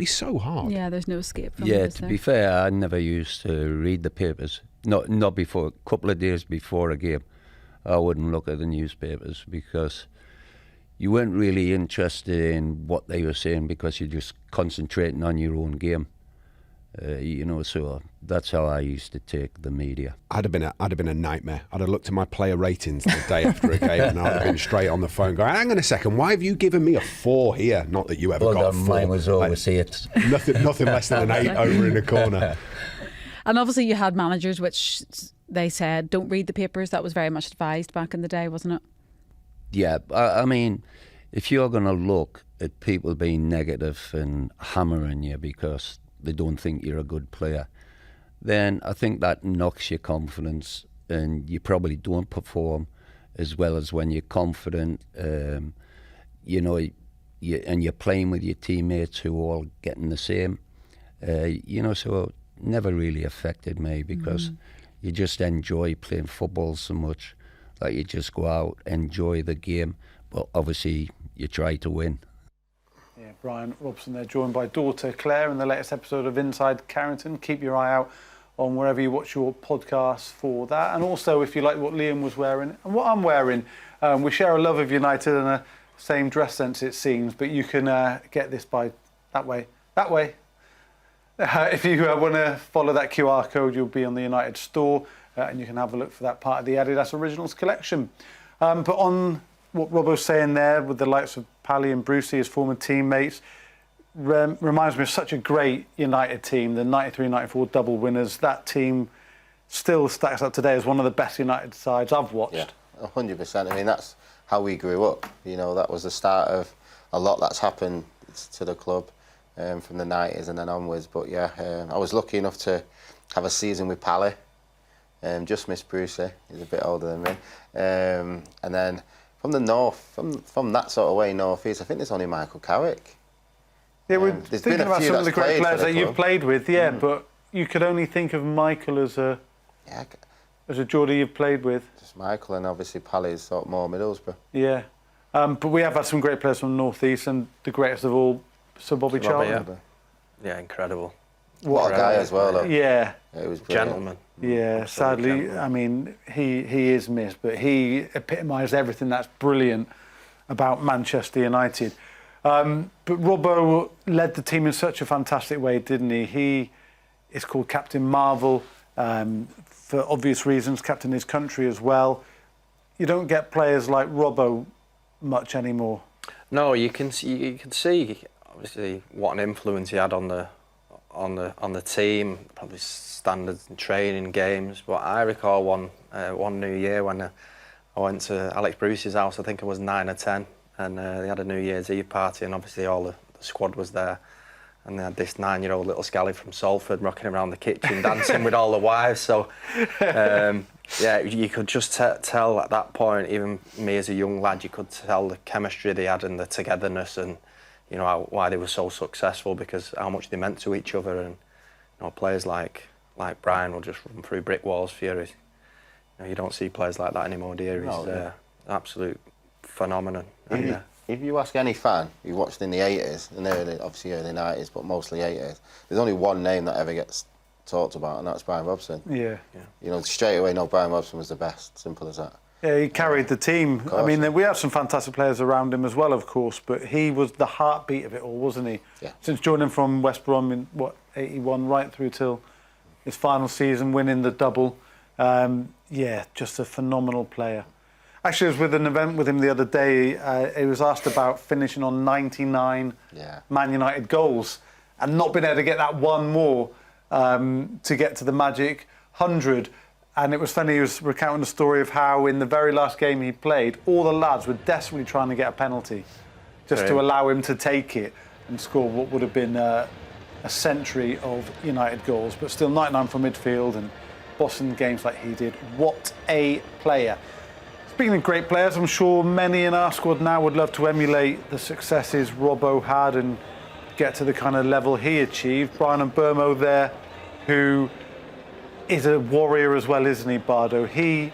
so hard. Yeah, there's no escape from it. Yeah, to be fair, I never used to read the papers. Not before, a couple of days before a game. I wouldn't look at the newspapers because you weren't really interested in what they were saying, because you're just concentrating on your own game. You know, so that's how I used to take the media. I'd have been a nightmare. I'd have looked at my player ratings the day after a game, and I'd have been straight on the phone going, "Hang on a second, why have you given me a 4 here?" Not that you ever got a 4. Mine was always 8. Nothing less than an 8 over in the corner. And obviously you had managers which they said don't read the papers. That was very much advised back in the day, wasn't it? Yeah, I mean, if you're going to look at people being negative and hammering you because they don't think you're a good player, then I think that knocks your confidence, and you probably don't perform as well as when you're confident, you know, and you're playing with your teammates who are all getting the same. You know, so it never really affected me because you just enjoy playing football so much. Like you just go out, enjoy the game, but obviously you try to win. Yeah, Brian Robson there, joined by daughter Claire in the latest episode of Inside Carrington. Keep your eye out on wherever you watch your podcasts for that. And also, if you like what Liam was wearing and what I'm wearing, we share a love of United and a same dress sense, it seems, but you can get this by that way. If you want to follow that QR code, you'll be on the United store, and you can have a look for that part of the Adidas Originals collection. But on what Rob was saying there, with the likes of Pally and Brucey, his former teammates, reminds me of such a great United team, the 93-94 double winners. That team still stacks up today as one of the best United sides I've watched. Yeah, 100%. I mean, that's how we grew up. You know, that was the start of a lot that's happened to the club from the 90s and then onwards. But yeah, I was lucky enough to have a season with Pally. Just missed Brucey, he's a bit older than me. And then from the north, from that sort of way north-east, I think there's only Michael Carrick. Yeah, we're thinking about some of the great players that you've played with, but you could only think of Michael as a Geordie you've played with. Just Michael, and obviously Pally's sort of more Middlesbrough. Yeah, but we have had some great players from the north-east, and the greatest of all, Sir Bobby Charlton. Yeah, incredible. What a guy as well, though. Yeah. It was brilliant. Gentleman. Yeah, sadly, gentleman. I mean, he is missed, but he epitomised everything that's brilliant about Manchester United. But Robbo led the team in such a fantastic way, didn't he? He is called Captain Marvel for obvious reasons, captain his country as well. You don't get players like Robbo much anymore. No, you can see obviously what an influence he had on the team, probably standards in training games. But I recall one New Year when I went to Alex Bruce's house. I think I was 9 or 10, and they had a New Year's Eve party, and obviously all the squad was there. And they had this 9-year-old little scally from Salford rocking around the kitchen, dancing with all the wives. So, yeah, you could just tell at that point, even me as a young lad, you could tell the chemistry they had and the togetherness, and you know why they were so successful, because how much they meant to each other. And you know, players like Brian will just run through brick walls for you. You don't see players like that anymore, do you? He's absolute phenomenon. If you ask any fan who watched in the 80s, and obviously early 90s, but mostly 80s, there's only one name that ever gets talked about, and that's Brian Robson. Yeah. You know, straight away, no, Brian Robson was the best. Simple as that. Yeah, he carried the team. I mean, we had some fantastic players around him as well, of course, but he was the heartbeat of it all, wasn't he? Yeah. Since joining from West Brom in, 81, right through till his final season, winning the double. Yeah, just a phenomenal player. Actually, I was with an event with him the other day. He was asked about finishing on 99 Man United goals and not being able to get that one more to get to the magic 100. And it was funny, he was recounting the story of how in the very last game he played, all the lads were desperately trying to get a penalty just to allow him to take it and score what would have been a century of United goals. But still 99 from midfield and bossing games like he did. What a player. Speaking of great players, I'm sure many in our squad now would love to emulate the successes Robbo had and get to the kind of level he achieved. Brian Burmo there, who is a warrior as well, isn't he, Bardo? He,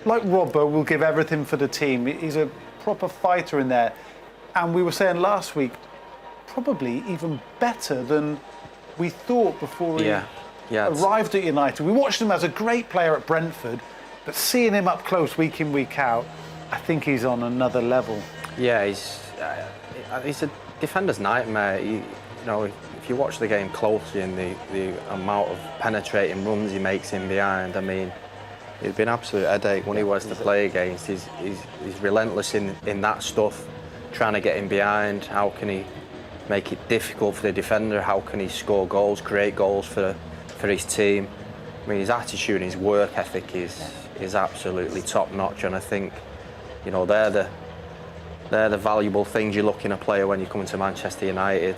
like Robbo, will give everything for the team. He's a proper fighter in there. And we were saying last week, probably even better than we thought before he arrived at United. We watched him as a great player at Brentford, but seeing him up close week in, week out, I think he's on another level. Yeah, he's a defender's nightmare. You know, if you watch the game closely and the amount of penetrating runs he makes in behind, I mean, it'd be an absolute headache when he was to play against. He's relentless in that stuff, trying to get in behind. How can he make it difficult for the defender? How can he score goals, create goals for his team? I mean, his attitude and his work ethic is absolutely top notch, and I think, you know, they're the valuable things you look in a player when you come into Manchester United.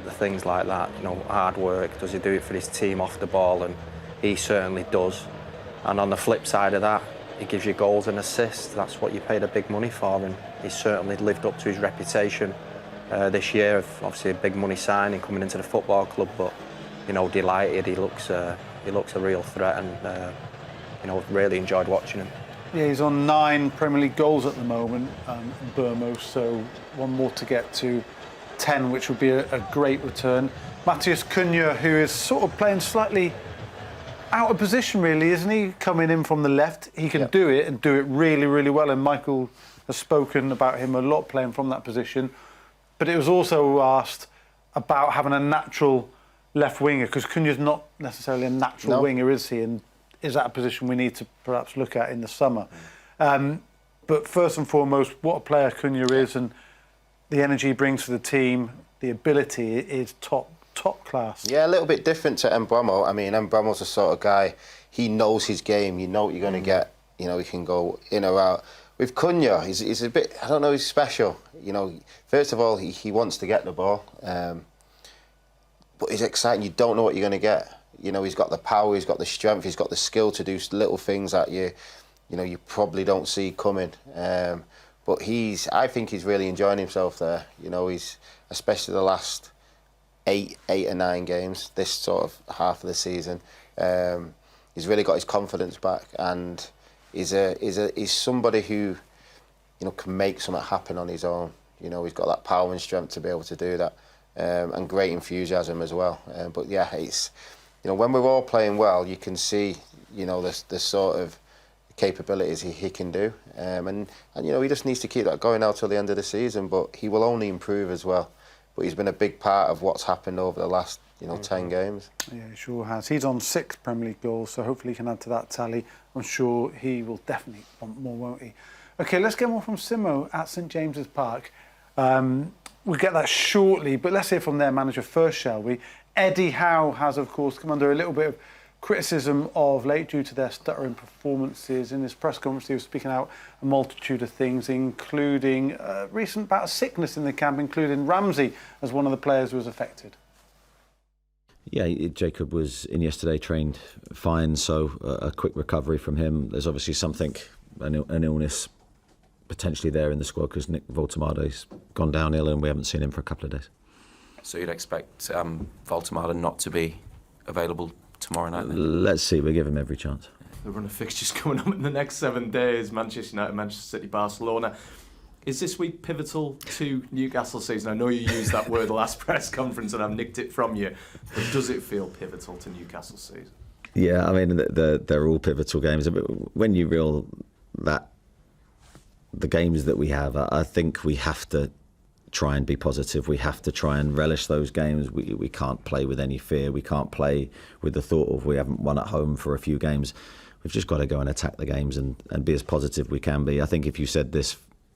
The things like that, you know, hard work. Does he do it for his team off the ball? And he certainly does. And on the flip side of that, he gives you goals and assists. That's what you paid a big money for, and he's certainly lived up to his reputation this year of obviously a big money signing coming into the football club. But you know, delighted. He looks a real threat, and you know, really enjoyed watching him. Yeah, he's on 9 Premier League goals at the moment, Burmo, so one more to get to 10, which would be a great return. Matheus Cunha, who is sort of playing slightly out of position, really, isn't he? Coming in from the left, he can do it and do it really, really well. And Michael has spoken about him a lot playing from that position. But it was also asked about having a natural left winger, because Cunha's not necessarily a natural winger, is he? And is that a position we need to perhaps look at in the summer? But first and foremost, what a player Cunha is, and the energy he brings to the team, the ability is top class. Yeah, a little bit different to Mbeumo. I mean, Mbeumo's the sort of guy, he knows his game. You know what you're going to get. You know, he can go in or out. with Cunha, he's a bit, I don't know, he's special. You know, first of all, he wants to get the ball, but he's exciting. You don't know what you're going to get. You know, he's got the power, he's got the strength, he's got the skill to do little things that you probably don't see coming. But I think he's really enjoying himself there. You know, he's, especially the last 8 or 9 games, this sort of half of the season, he's really got his confidence back, and he's somebody who, you know, can make something happen on his own. You know, he's got that power and strength to be able to do that, and great enthusiasm as well. But yeah, it's, you know, when we're all playing well, you can see, you know, the sort of capabilities he can do, and you know, he just needs to keep that going out till the end of the season. But he will only improve as well. But he's been a big part of what's happened over the last, you know, 10 games. Yeah, he sure has. He's on 6 Premier League goals, so hopefully he can add to that tally. I'm sure he will definitely want more, won't he? OK, let's get more from Simo at St James's Park. We'll get that shortly, but let's hear from their manager first, shall we? Eddie Howe has, of course, come under a little bit of criticism of late due to their stuttering performances. In his press conference, he was speaking out a multitude of things, including a recent bout of sickness in the camp, including Ramsey as one of the players who was affected. Yeah, Jacob was in yesterday, trained fine, so a quick recovery from him. There's obviously an illness potentially there in the squad because Nick Voltemade's gone downhill and we haven't seen him for a couple of days. So you'd expect Voltemade not to be available tomorrow night then? Let's see, we'll give him every chance. The run of fixtures coming up in the next 7 days, Manchester United, Manchester City, Barcelona. Is this week pivotal to Newcastle season? I know you used that word the last press conference and I've nicked it from you, but does it feel pivotal to Newcastle season? Yeah, I mean, they're all pivotal games. When you reel that the games that we have, I think we have to try and be positive. We have to try and relish those games. We can't play with any fear. We can't play with the thought of we haven't won at home for a few games. We've just got to go and attack the games and be as positive we can be. I think if you said this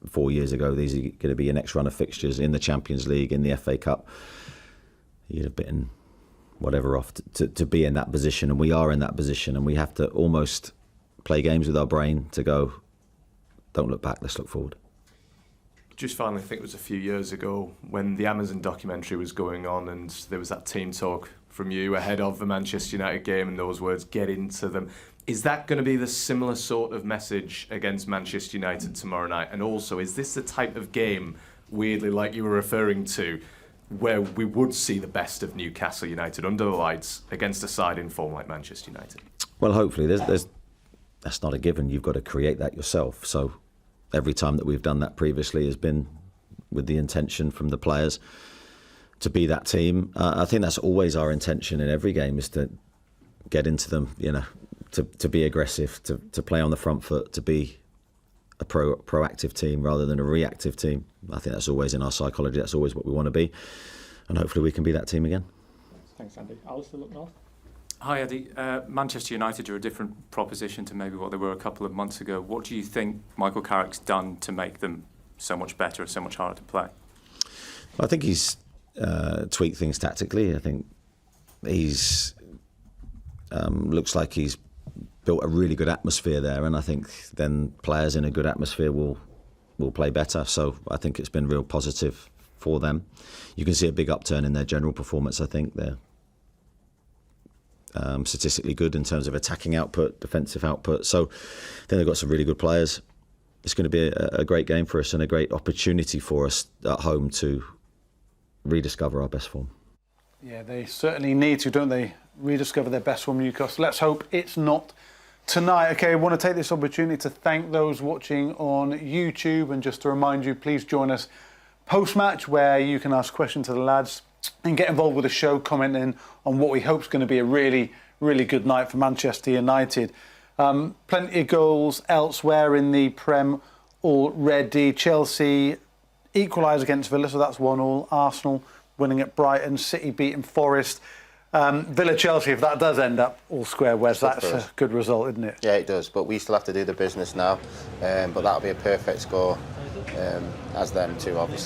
4 years ago, these are going to be your next run of fixtures in the Champions League, in the FA Cup, you'd have bitten whatever off to be in that position. And we are in that position, and we have to almost play games with our brain to go, don't look back, let's look forward. Just finally, I think it was a few years ago when the Amazon documentary was going on and there was that team talk from you ahead of the Manchester United game and those words, get into them. Is that going to be the similar sort of message against Manchester United tomorrow night? And also, is this the type of game, weirdly like you were referring to, where we would see the best of Newcastle United under the lights against a side in form like Manchester United? Well, hopefully. That's not a given. You've got to create that yourself. So every time that we've done that previously has been with the intention from the players to be that team. I think that's always our intention in every game, is to get into them, you know, to be aggressive, to play on the front foot, to be a proactive team rather than a reactive team. I think that's always in our psychology. That's always what we want to be. And hopefully we can be that team again. Thanks, Andy. Alistair, look north. Hi, Eddie. Manchester United are a different proposition to maybe what they were a couple of months ago. What do you think Michael Carrick's done to make them so much better, so much harder to play? I think he's tweaked things tactically. I think he's looks like he's built a really good atmosphere there, and I think then players in a good atmosphere will play better. So I think it's been real positive for them. You can see a big upturn in their general performance. I think they're statistically good in terms of attacking output, defensive output. So then they've got some really good players. It's going to be a great game for us and a great opportunity for us at home to rediscover our best form. Yeah, they certainly need to, don't they? Rediscover their best form, Newcastle. Let's hope it's not tonight. OK, I want to take this opportunity to thank those watching on YouTube, and just to remind you, please join us post-match where you can ask questions to the lads and get involved with the show, commenting on what we hope is going to be a really, really good night for Manchester United. Plenty of goals elsewhere in the Prem already. Chelsea equalised against Villa, so that's 1-1. Arsenal winning at Brighton. City beating Forest. Villa-Chelsea, if that does end up all square, Wes, that's a good result, isn't it? Yeah, it does, but we still have to do the business now. But that'll be a perfect score as them too, obviously.